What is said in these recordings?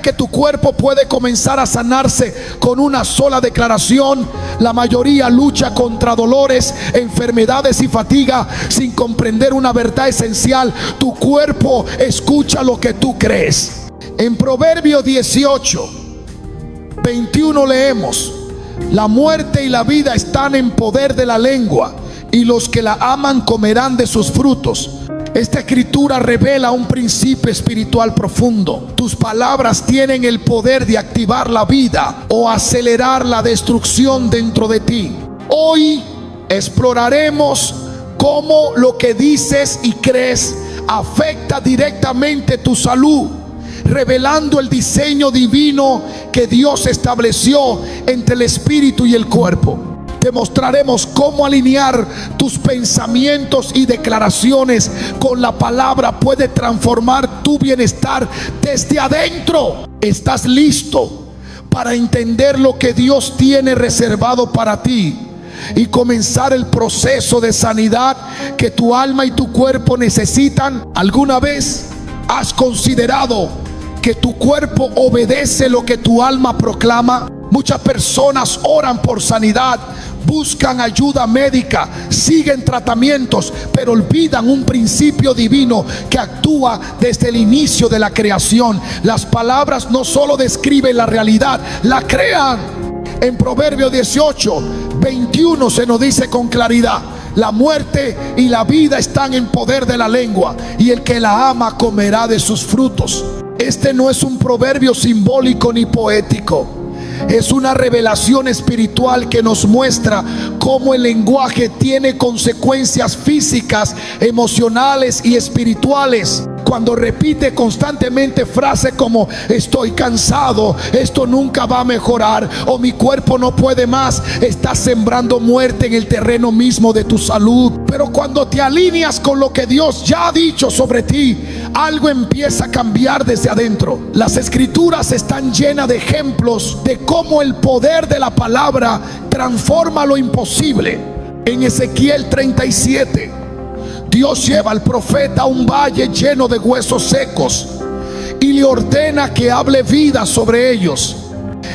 que tu cuerpo puede comenzar a sanarse con una sola declaración. La mayoría lucha contra dolores, enfermedades y fatiga sin comprender una verdad esencial: tu cuerpo escucha lo que tú crees. En Proverbios 18:21 leemos: la muerte y la vida están en poder de la lengua, y los que la aman comerán de sus frutos. Esta escritura revela un principio espiritual profundo. Tus palabras tienen el poder de activar la vida o acelerar la destrucción dentro de ti. Hoy exploraremos cómo lo que dices y crees afecta directamente tu salud, revelando el diseño divino que Dios estableció entre el espíritu y el cuerpo. Te mostraremos cómo alinear tus pensamientos y declaraciones con la palabra puede transformar tu bienestar desde adentro. ¿Estás listo para entender lo que Dios tiene reservado para ti y comenzar el proceso de sanidad que tu alma y tu cuerpo necesitan? ¿Alguna vez has considerado que tu cuerpo obedece lo que tu alma proclama? Muchas personas oran por sanidad, buscan ayuda médica, siguen tratamientos, pero olvidan un principio divino que actúa desde el inicio de la creación. Las palabras no solo describen la realidad, la crean. En Proverbios 18:21 se nos dice con claridad: la muerte y la vida están en poder de la lengua, y el que la ama comerá de sus frutos. Este no es un proverbio simbólico ni poético. Es una revelación espiritual que nos muestra cómo el lenguaje tiene consecuencias físicas, emocionales y espirituales. Cuando repite constantemente frases como estoy cansado, esto nunca va a mejorar, o mi cuerpo no puede más, estás sembrando muerte en el terreno mismo de tu salud. Pero cuando te alineas con lo que Dios ya ha dicho sobre ti, algo empieza a cambiar desde adentro. Las escrituras están llenas de ejemplos de cómo el poder de la palabra transforma lo imposible. En Ezequiel 37, Dios lleva al profeta a un valle lleno de huesos secos y le ordena que hable vida sobre ellos.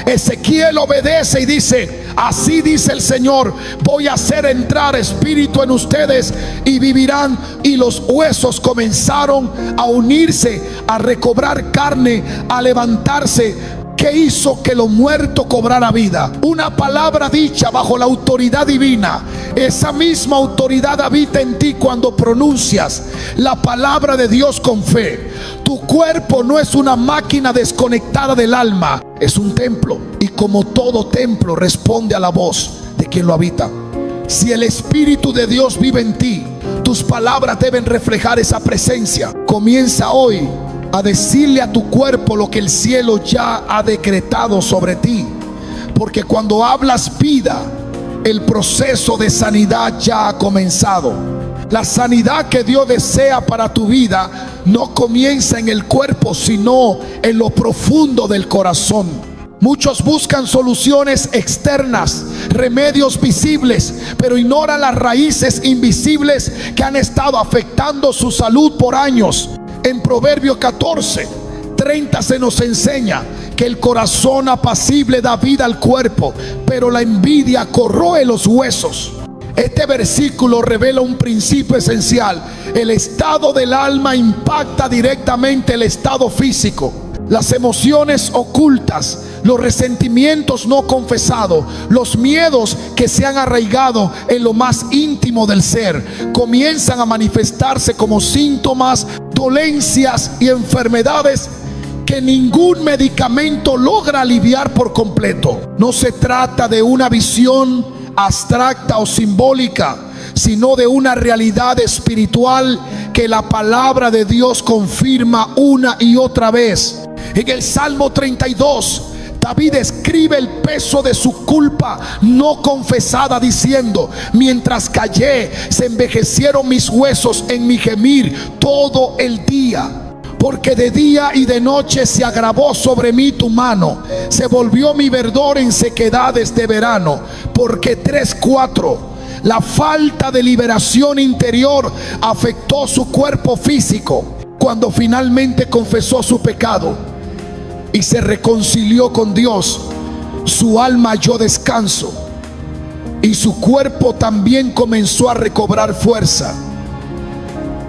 Ezequiel obedece y dice: así dice el Señor, voy a hacer entrar espíritu en ustedes y vivirán. Y los huesos comenzaron a unirse, a recobrar carne, a levantarse. ¿Qué hizo que lo muerto cobrara vida? Una palabra dicha bajo la autoridad divina. Esa misma autoridad habita en ti cuando pronuncias la palabra de Dios con fe. Tu cuerpo no es una máquina desconectada del alma, es un templo, y como todo templo responde a la voz de quien lo habita. Si el Espíritu de Dios vive en ti, tus palabras deben reflejar esa presencia. Comienza hoy a decirle a tu cuerpo lo que el cielo ya ha decretado sobre ti, porque cuando hablas vida, el proceso de sanidad ya ha comenzado. La sanidad que Dios desea para tu vida no comienza en el cuerpo, sino en lo profundo del corazón. Muchos buscan soluciones externas, remedios visibles, pero ignoran las raíces invisibles que han estado afectando su salud por años. En Proverbios 14:30 se nos enseña que el corazón apacible da vida al cuerpo, pero la envidia corroe los huesos. Este versículo revela un principio esencial: el estado del alma impacta directamente el estado físico. Las emociones ocultas, los resentimientos no confesados, los miedos que se han arraigado en lo más íntimo del ser, comienzan a manifestarse como síntomas, dolencias y enfermedades que ningún medicamento logra aliviar por completo. No se trata de una visión abstracta o simbólica, sino de una realidad espiritual que la palabra de Dios confirma una y otra vez. En el Salmo 32, David escribe el peso de su culpa no confesada, diciendo: mientras callé, se envejecieron mis huesos en mi gemir todo el día. Porque de día y de noche se agravó sobre mí tu mano, se volvió mi verdor en sequedades de verano. Porque 3:4, la falta de liberación interior afectó su cuerpo físico. Cuando finalmente confesó su pecado, y se reconcilió con Dios, su alma halló descanso y su cuerpo también comenzó a recobrar fuerza.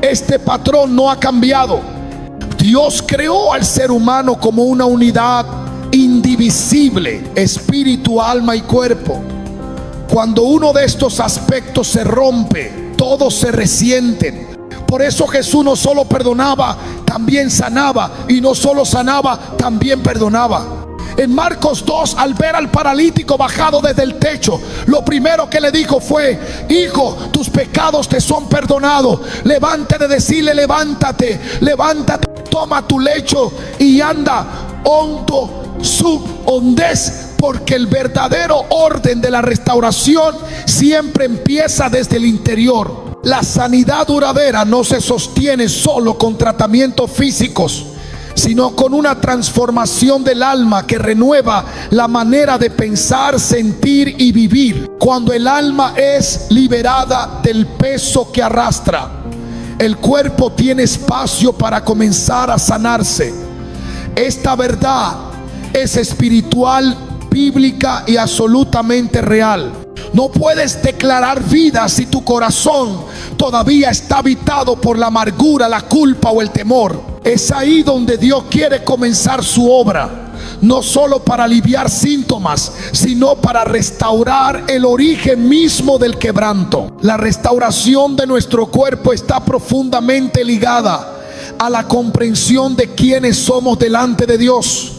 Este patrón no ha cambiado. Dios creó al ser humano como una unidad indivisible, espíritu, alma y cuerpo. Cuando uno de estos aspectos se rompe, todos se resienten. Por eso Jesús no solo perdonaba, también sanaba, y no solo sanaba, también perdonaba. En Marcos 2, al ver al paralítico bajado desde el techo, lo primero que le dijo fue: hijo, tus pecados te son perdonados. Levántate, de decirle: levántate, levántate, toma tu lecho y anda. Hondo sub hondes, porque el verdadero orden de la restauración siempre empieza desde el interior. La sanidad duradera no se sostiene solo con tratamientos físicos, sino con una transformación del alma que renueva la manera de pensar, sentir y vivir. Cuando el alma es liberada del peso que arrastra, el cuerpo tiene espacio para comenzar a sanarse. Esta verdad es espiritual, bíblica y absolutamente real. No puedes declarar vida si tu corazón todavía está habitado por la amargura, la culpa o el temor. Es ahí donde Dios quiere comenzar su obra, no solo para aliviar síntomas, sino para restaurar el origen mismo del quebranto. La restauración de nuestro cuerpo está profundamente ligada a la comprensión de quiénes somos delante de Dios.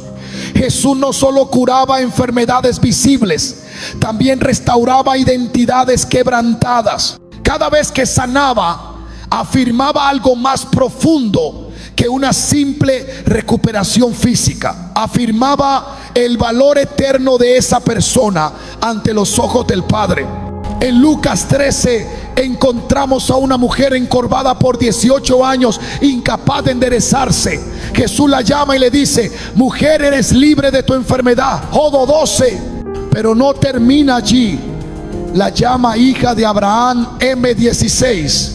Jesús no solo curaba enfermedades visibles, también restauraba identidades quebrantadas. Cada vez que sanaba, afirmaba algo más profundo que una simple recuperación física. Afirmaba el valor eterno de esa persona ante los ojos del Padre. En Lucas 13 encontramos a una mujer encorvada por 18 años, incapaz de enderezarse. Jesús la llama y le dice: mujer, eres libre de tu enfermedad. Jodo 12. Pero no termina allí. La llama hija de Abraham, M16,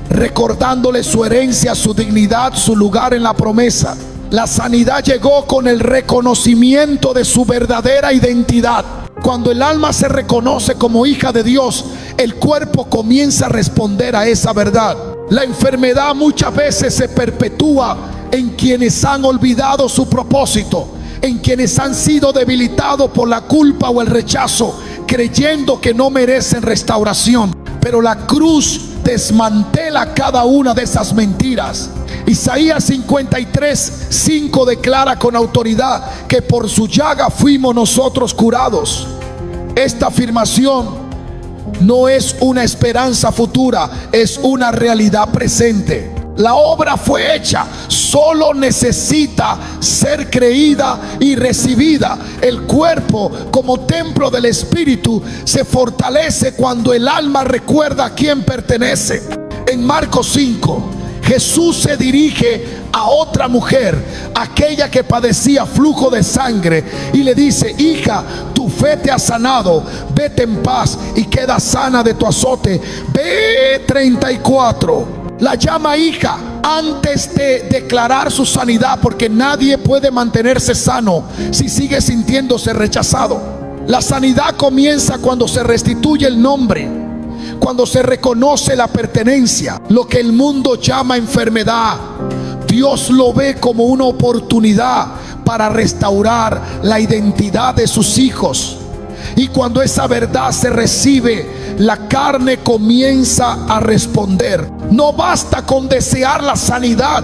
recordándole su herencia, su dignidad, su lugar en la promesa. La sanidad llegó con el reconocimiento de su verdadera identidad. Cuando el alma se reconoce como hija de Dios, el cuerpo comienza a responder a esa verdad. La enfermedad muchas veces se perpetúa en quienes han olvidado su propósito, en quienes han sido debilitados por la culpa o el rechazo, creyendo que no merecen restauración. Pero la cruz desmantela cada una de esas mentiras. Isaías 53:5 declara con autoridad que por su llaga fuimos nosotros curados. Esta afirmación no es una esperanza futura, es una realidad presente. La obra fue hecha, solo necesita ser creída y recibida. El cuerpo, como templo del Espíritu, se fortalece cuando el alma recuerda a quién pertenece. En Marcos 5, Jesús se dirige a otra mujer, aquella que padecía flujo de sangre, y le dice: hija, tu fe te ha sanado, vete en paz y queda sana de tu azote. Ve 34. La llama hija antes de declarar su sanidad, porque nadie puede mantenerse sano si sigue sintiéndose rechazado. La sanidad comienza cuando se restituye el nombre, cuando se reconoce la pertenencia. Lo que el mundo llama enfermedad, Dios lo ve como una oportunidad para restaurar la identidad de sus hijos. Y cuando esa verdad se recibe, la carne comienza a responder. No basta con desear la sanidad,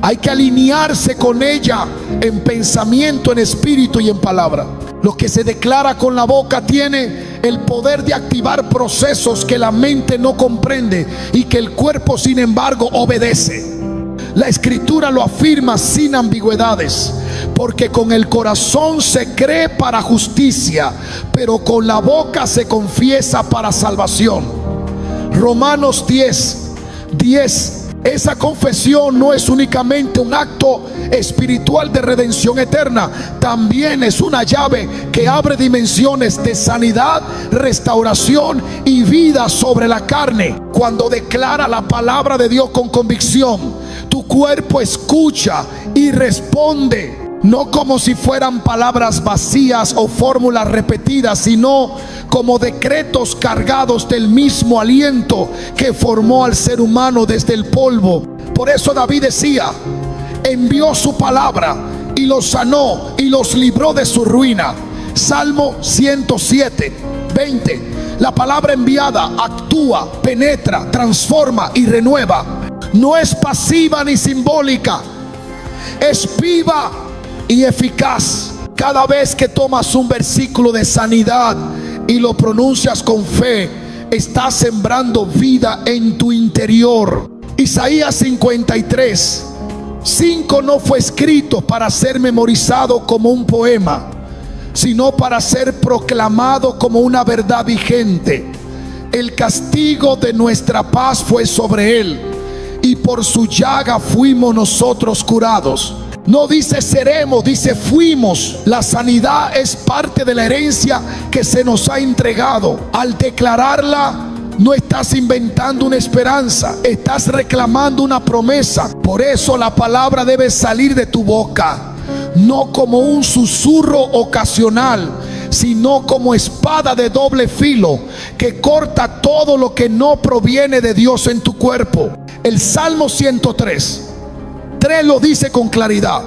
hay que alinearse con ella en pensamiento, en espíritu y en palabra. Lo que se declara con la boca tiene el poder de activar procesos que la mente no comprende y que el cuerpo, sin embargo, obedece. La Escritura lo afirma sin ambigüedades, porque con el corazón se cree para justicia, pero con la boca se confiesa para salvación. Romanos 10:10. Esa confesión no es únicamente un acto espiritual de redención eterna, también es una llave que abre dimensiones de sanidad, restauración y vida sobre la carne. Cuando declara la palabra de Dios con convicción, tu cuerpo escucha y responde. no como si fueran palabras vacías o fórmulas repetidas, sino como decretos cargados del mismo aliento que formó al ser humano desde el polvo. Por eso David decía: envió su palabra y los sanó y los libró de su ruina. Salmo 107, 20. La palabra enviada actúa, penetra, transforma y renueva. No es pasiva ni simbólica, es viva y eficaz. Cada vez que tomas un versículo de sanidad y lo pronuncias con fe, estás sembrando vida en tu interior. Isaías 53, 5 no fue escrito para ser memorizado como un poema, sino para ser proclamado como una verdad vigente. El castigo de nuestra paz fue sobre él, y por su llaga fuimos nosotros curados. No dice seremos, dice fuimos. La sanidad es parte de la herencia que se nos ha entregado. Al declararla, no estás inventando una esperanza, estás reclamando una promesa. Por eso la palabra debe salir de tu boca, no como un susurro ocasional, sino como espada de doble filo que corta todo lo que no proviene de Dios en tu cuerpo. El Salmo 103, 3 lo dice con claridad: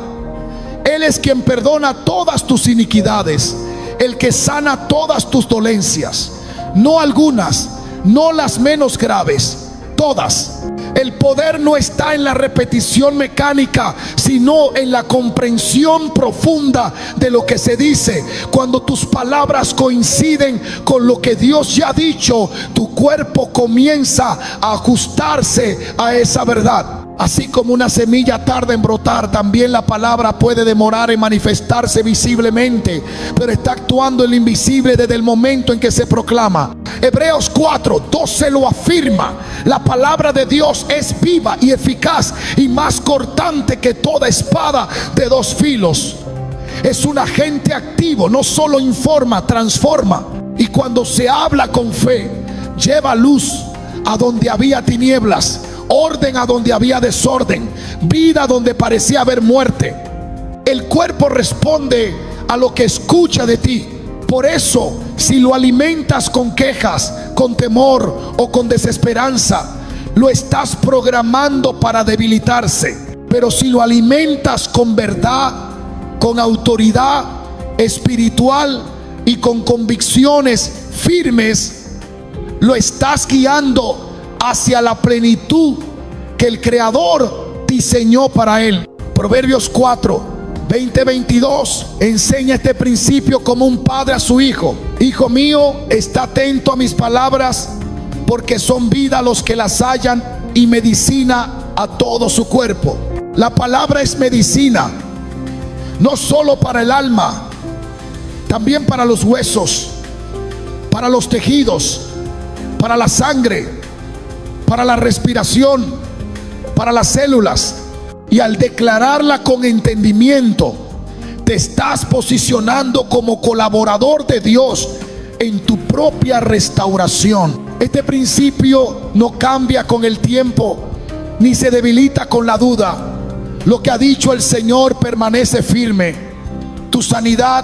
Él es quien perdona todas tus iniquidades, el que sana todas tus dolencias, no algunas, no las menos graves, todas. El poder no está en la repetición mecánica, sino en la comprensión profunda de lo que se dice. Cuando tus palabras coinciden con lo que Dios ya ha dicho, tu cuerpo comienza a ajustarse a esa verdad. Así como una semilla tarda en brotar, también la palabra puede demorar en manifestarse visiblemente, pero está actuando en lo invisible desde el momento en que se proclama. Hebreos 4:12 lo afirma: la palabra de Dios es viva y eficaz y más cortante que toda espada de dos filos. Es un agente activo, no solo informa, transforma. Y cuando se habla con fe, lleva luz a donde había tinieblas, orden a donde había desorden, vida donde parecía haber muerte. El cuerpo responde a lo que escucha de ti. Por eso, si lo alimentas con quejas, con temor o con desesperanza, lo estás programando para debilitarse. Pero si lo alimentas con verdad, con autoridad espiritual y con convicciones firmes, lo estás guiando hacia la plenitud que el Creador diseñó para él. Proverbios 4:20-22 enseña este principio como un padre a su hijo: hijo mío, está atento a mis palabras, porque son vida a los que las hallan y medicina a todo su cuerpo. La palabra es medicina, no solo para el alma, también para los huesos, para los tejidos, para la sangre, para la respiración, para las células. Y al declararla con entendimiento, te estás posicionando como colaborador de Dios en tu propia restauración. Este principio no cambia con el tiempo, ni se debilita con la duda. Lo que ha dicho el Señor permanece firme. Tu sanidad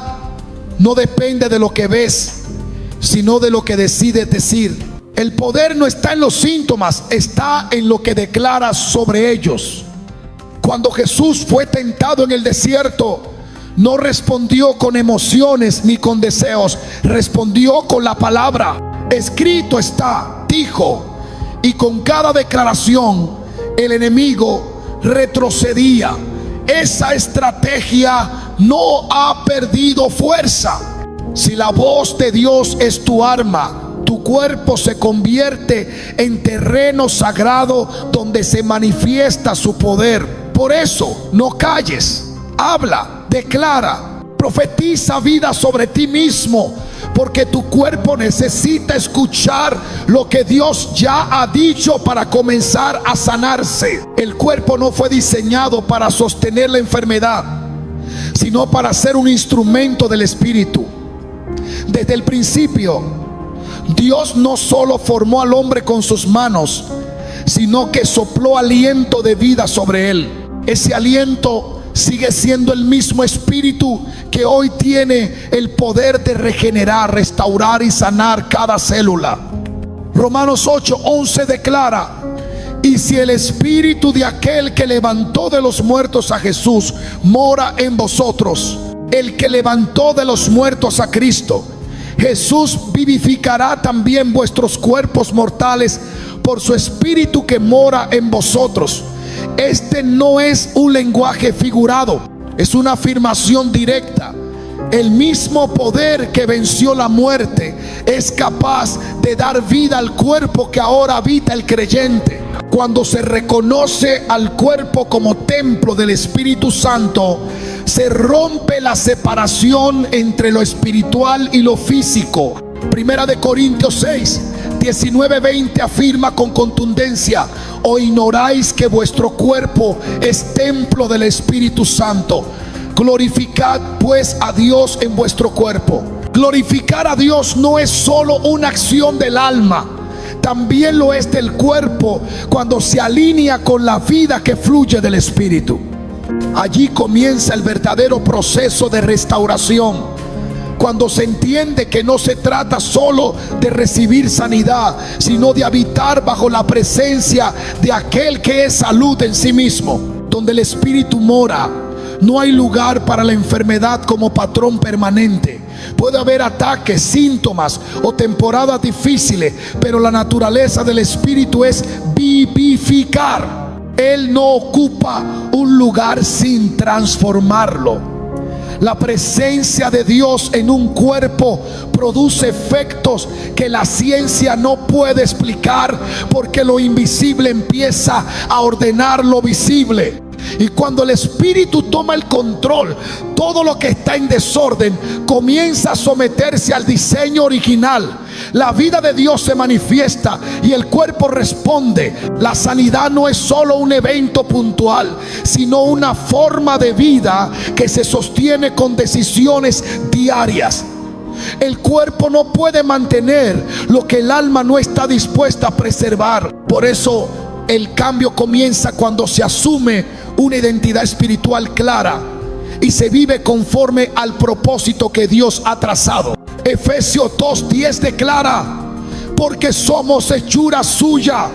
no depende de lo que ves, sino de lo que decides decir. El poder no está en los síntomas, está en lo que declaras sobre ellos. Cuando Jesús fue tentado en el desierto, no respondió con emociones ni con deseos, respondió con la palabra. Escrito está, dijo, y con cada declaración el enemigo retrocedía. Esa estrategia no ha perdido fuerza. Si la voz de Dios es tu arma, tu cuerpo se convierte en terreno sagrado donde se manifiesta su poder. Por eso, no calles, habla, declara, profetiza vida sobre ti mismo, porque tu cuerpo necesita escuchar lo que Dios ya ha dicho para comenzar a sanarse. El cuerpo no fue diseñado para sostener la enfermedad, sino para ser un instrumento del Espíritu. Desde el principio, Dios no solo formó al hombre con sus manos, sino que sopló aliento de vida sobre él. Ese aliento sigue siendo el mismo espíritu que hoy tiene el poder de regenerar, restaurar y sanar cada célula. Romanos 8:11 declara: y si el espíritu de aquel que levantó de los muertos a Jesús mora en vosotros, el que levantó de los muertos a Cristo, Jesús vivificará también vuestros cuerpos mortales por su espíritu que mora en vosotros. Este no es un lenguaje figurado, es una afirmación directa. El mismo poder que venció la muerte es capaz de dar vida al cuerpo que ahora habita el creyente. Cuando se reconoce al cuerpo como templo del Espíritu Santo, se rompe la separación entre lo espiritual y lo físico. Primera de Corintios 6:19-20 afirma con contundencia: ¿o ignoráis que vuestro cuerpo es templo del Espíritu Santo? Glorificad pues a Dios en vuestro cuerpo. Glorificar a Dios no es solo una acción del alma, también lo es del cuerpo cuando se alinea con la vida que fluye del Espíritu. Allí comienza el verdadero proceso de restauración, cuando se entiende que no se trata solo de recibir sanidad, sino de habitar bajo la presencia de aquel que es salud en sí mismo. Donde el Espíritu mora, no hay lugar para la enfermedad como patrón permanente. Puede haber ataques, síntomas o temporadas difíciles, pero la naturaleza del Espíritu es vivificar. Él no ocupa un lugar sin transformarlo. La presencia de Dios en un cuerpo produce efectos que la ciencia no puede explicar, porque lo invisible empieza a ordenar lo visible. Y cuando el Espíritu toma el control, todo lo que está en desorden comienza a someterse al diseño original. La vida de Dios se manifiesta y el cuerpo responde. La sanidad no es solo un evento puntual, sino una forma de vida que se sostiene con decisiones diarias. El cuerpo no puede mantener lo que el alma no está dispuesta a preservar. Por eso el cambio comienza cuando se asume una identidad espiritual clara y se vive conforme al propósito que Dios ha trazado. Efesios 2:10 declara: porque somos hechura suya,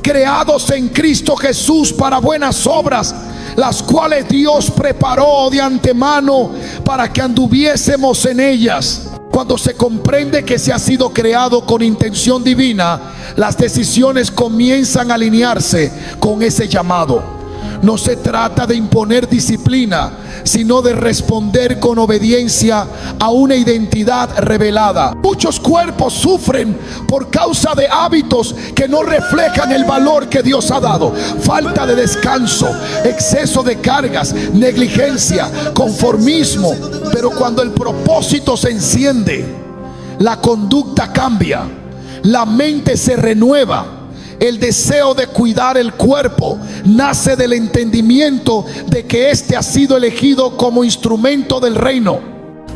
creados en Cristo Jesús para buenas obras, las cuales Dios preparó de antemano para que anduviésemos en ellas. Cuando se comprende que se ha sido creado con intención divina, las decisiones comienzan a alinearse con ese llamado. No se trata de imponer disciplina, sino de responder con obediencia a una identidad revelada. Muchos cuerpos sufren por causa de hábitos que no reflejan el valor que Dios ha dado. Falta de descanso, exceso de cargas, negligencia, conformismo. Pero cuando el propósito se enciende, la conducta cambia, la mente se renueva. El deseo de cuidar el cuerpo nace del entendimiento de que éste ha sido elegido como instrumento del reino.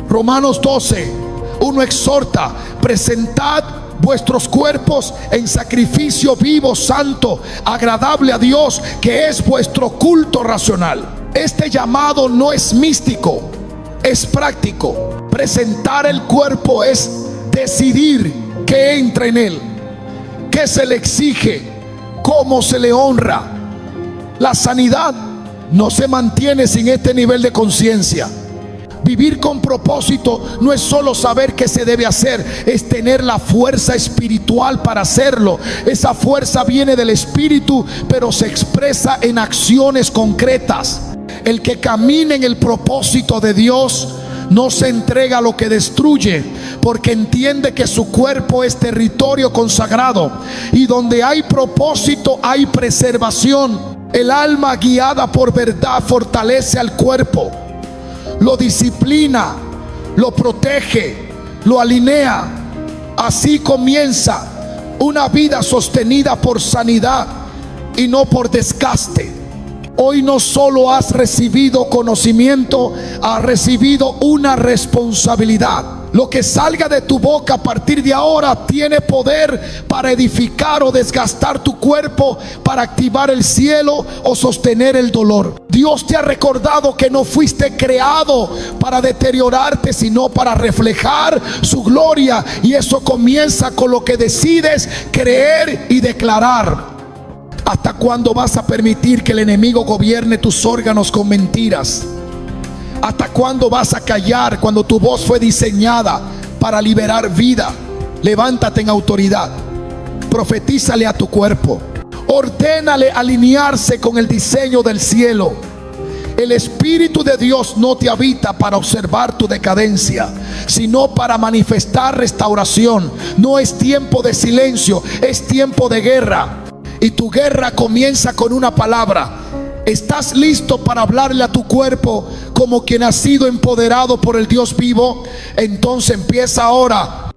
Romanos 12:1 exhorta: presentad vuestros cuerpos en sacrificio vivo, santo, agradable a Dios, que es vuestro culto racional. Este llamado no es místico, es práctico. Presentar el cuerpo es decidir qué entra en él, qué se le exige, cómo se le honra. La sanidad no se mantiene sin este nivel de conciencia. Vivir con propósito no es solo saber qué se debe hacer, es tener la fuerza espiritual para hacerlo. Esa fuerza viene del Espíritu, pero se expresa en acciones concretas. El que camina en el propósito de Dios no se entrega a lo que destruye, porque entiende que su cuerpo es territorio consagrado, y donde hay propósito hay preservación. El alma guiada por verdad fortalece al cuerpo, lo disciplina, lo protege, lo alinea. Así comienza una vida sostenida por sanidad y no por desgaste. Hoy no solo has recibido conocimiento, has recibido una responsabilidad. Lo que salga de tu boca a partir de ahora tiene poder para edificar o desgastar tu cuerpo, para activar el cielo o sostener el dolor. Dios te ha recordado que no fuiste creado para deteriorarte, sino para reflejar su gloria. Y eso comienza con lo que decides creer y declarar. ¿Hasta cuándo vas a permitir que el enemigo gobierne tus órganos con mentiras? ¿Hasta cuándo vas a callar cuando tu voz fue diseñada para liberar vida? Levántate en autoridad. Profetízale a tu cuerpo. Ordénale alinearse con el diseño del cielo. El Espíritu de Dios no te habita para observar tu decadencia, sino para manifestar restauración. No es tiempo de silencio, es tiempo de guerra. Y tu guerra comienza con una palabra. ¿Estás listo para hablarle a tu cuerpo como quien ha sido empoderado por el Dios vivo? Entonces empieza ahora